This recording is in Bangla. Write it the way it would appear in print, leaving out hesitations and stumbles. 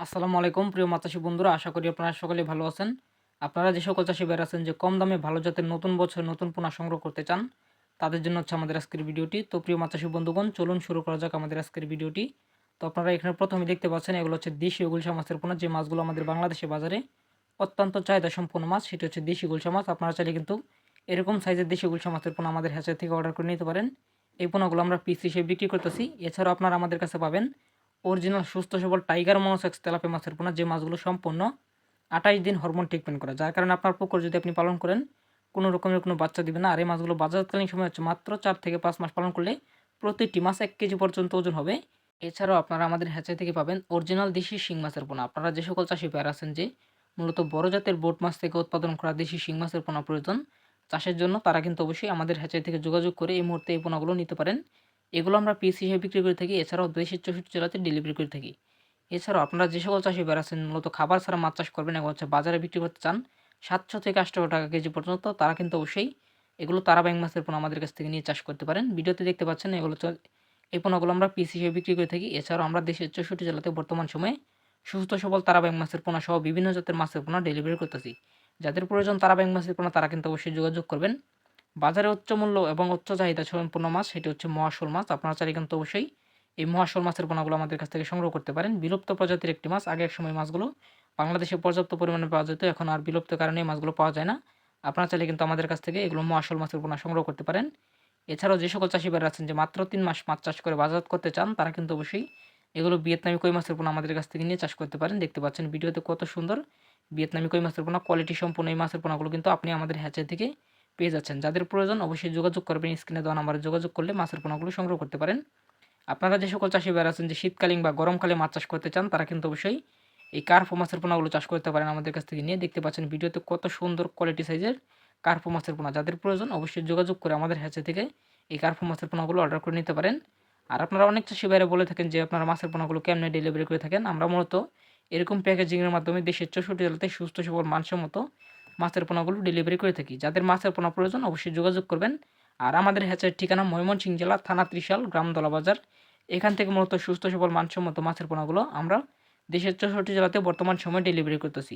আসসালামু আলাইকুম প্রিয় মাছ চাষী বন্ধুরা, আশা করি আপনারা সকলেই ভালো আছেন। আপনারা যে সকল চাষী ভাইরা আছেন যে কম দামে ভালো জাতের নতুন বছর নতুন পোনা সংগ্রহ করতে চান, তাদের জন্য হচ্ছে আমাদের আজকের ভিডিওটি। তো প্রিয় মাছ চাষী বন্ধুগণ, চলুন শুরু করা যাক আমাদের আজকের ভিডিওটি। তো আপনারা এখানে প্রথমে দেখতে পাচ্ছেন এগুলো হচ্ছে দেশি গুলশা মাছের পোনা, যে মাছগুলো আমাদের বাংলাদেশে বাজারে অত্যন্ত চাহিদা সম্পন্ন মাছ, সেটি হচ্ছে দেশি গুলশা মাছ। আপনারা চাইলে কিন্তু এরকম সাইজের দেশি গুলশা মাছের পোনা আমাদের হ্যাচারি থেকে অর্ডার করে নিতে পারেন। এই পোনাগুলো আমরা পিস হিসেবে বিক্রি করতেছি। এছাড়াও আপনারা আমাদের কাছে পাবেন অরিজিনাল সুস্থ সবল টাইগার মনোসেক্স তেলাপিয়া মাছের পোনা, যে মাছগুলো সম্পূর্ণ 28 দিন হরমোন ট্রিটমেন্ট করা, যার কারণে আপনার পুকুর যদি আপনি পালন করেন কোনো রকমের কোনো বাচ্চা দিবে না। আর এই মাছগুলো বাজারকালীন সময় হচ্ছে মাত্র 4 থেকে 5 মাস পালন করলে প্রতিটি মাছ 1 কেজি পর্যন্ত ওজন হবে। এছাড়াও আপনারা আমাদের হ্যাচারি থেকে পাবেন অরিজিনাল দেশি শিং মাছের পোনা। আপনারা যে সকল চাষি ভাইরা আছেন যে মূলত বড় জাতের বোট মাছ থেকে উৎপাদন করা দেশি শিং মাছের পোনা প্রয়োজন চাষের জন্য, তারা কিন্তু অবশ্যই আমাদের হ্যাচারি থেকে যোগাযোগ করে এই মুহূর্তে এই পোনাগুলো নিতে পারেন। এগুলো আমরা পিস হিসেবে বিক্রি করে থাকি। এছাড়াও দেশের 64 জেলাতে ডেলিভারি করে থাকি। এছাড়াও আপনারা যে সকল চাষি বেড়াচ্ছেন মূলত খাবার ছাড়া মাছ চাষ করবেন এবং হচ্ছে বাজারে বিক্রি করতে চান 700 থেকে 800 টাকা কেজি পর্যন্ত, তারা কিন্তু অবশ্যই এগুলো তারাবাইং মাছের পোনা আমাদের কাছ থেকে নিয়ে চাষ করতে পারেন। ভিডিওতে দেখতে পাচ্ছেন এগুলো এই পোনাগুলো আমরা পিস হিসেবে বিক্রি করে থাকি। এছাড়াও আমরা দেশের 64 জেলাতে বর্তমান সময়ে সুস্থ সবল তারাবাইং মাছের পোনা সহ বিভিন্ন জাতের মাছের পোনা ডেলিভারি করতেছি। যাদের প্রয়োজন তারাবাইং মাছের পোনা, তারা কিন্তু অবশ্যই যোগাযোগ করবেন। বাজারে উচ্চ মূল্য এবং উচ্চ চাহিদা সম্পন্ন মাছ সেটি হচ্ছে মহাশোল মাছ। আপনারা চাইলে কিন্তু অবশ্যই এই মহাশোল মাছের পোনাগুলো আমাদের কাছ থেকে সংগ্রহ করতে পারেন। বিলুপ্ত প্রজাতির একটি মাছ। আগে এক সময় মাছগুলো বাংলাদেশে পর্যাপ্ত পরিমাণে পাওয়া যেত, এখন আর বিলুপ্ত কারণে এই মাছগুলো পাওয়া যায় না। আপনারা চাইলে কিন্তু আমাদের কাছ থেকে এগুলো মহাশোল মাছের পোনা সংগ্রহ করতে পারেন। এছাড়াও যে সকল চাষিভাইরা আছেন যে মাত্র 3 মাস মাছ চাষ করে বাজারজাত করতে চান, তারা কিন্তু অবশ্যই এগুলো ভিয়েতনামি কই মাছের পোনা আমাদের কাছ থেকে নিয়ে চাষ করতে পারেন। দেখতে পাচ্ছেন ভিডিওতে কত সুন্দর ভিয়েতনামি কই মাছের পোনা, কোয়ালিটি সম্পন্ন এই মাছের পোনাগুলো কিন্তু আপনি আমাদের হ্যাচারি থেকে পেয়ে যাচ্ছেন। যাদের প্রয়োজন অবশ্যই যোগাযোগ করবেন, স্ক্রিনে দেওয়া নাম্বারে যোগাযোগ করলে মাছের পোনাগুলো সংগ্রহ করতে পারেন। আপনারা যে সকল চাষি ভাইরা আছেন যে শীতকালীন বা গরমকালে মাছ চাষ করতে চান, তারা কিন্তু অবশ্যই এই কার্পো মাছের পোনাগুলো চাষ করতে পারেন আমাদের কাছ থেকে নিয়ে। দেখতে পাচ্ছেন ভিডিওতে কত সুন্দর কোয়ালিটি সাইজের কার্পো মাছের পোনা। যাদের প্রয়োজন অবশ্যই যোগাযোগ করে আমাদের হ্যাচারি থেকে এই কার্পো মাছের পোনাগুলো অর্ডার করে নিতে পারেন। আর আপনারা অনেক চাষি ভাইরা বলে থাকেন যে আপনারা মাছের পোনাগুলো কেমনে ডেলিভারি করে থাকেন। আমরা মূলত এরকম প্যাকেজিংয়ের মাধ্যমে দেশের 64 জেলাতে সুস্থ সবল মানসম্মত মাছের পোনাগুলো ডেলিভারি করে থাকি। যাদের মাছের পোনা প্রয়োজন অবশ্যই যোগাযোগ করবেন। আর আমাদের হ্যাচারির ঠিকানা ময়মনসিংহ জেলা, থানা ত্রিশাল, গ্রাম দলাবাজার। এখান থেকে মূলত সুস্থ সবল মানসম্মত মাছের পোনাগুলো আমরা দেশের 64 জেলাতে বর্তমান সময়ে ডেলিভারি করতেছি।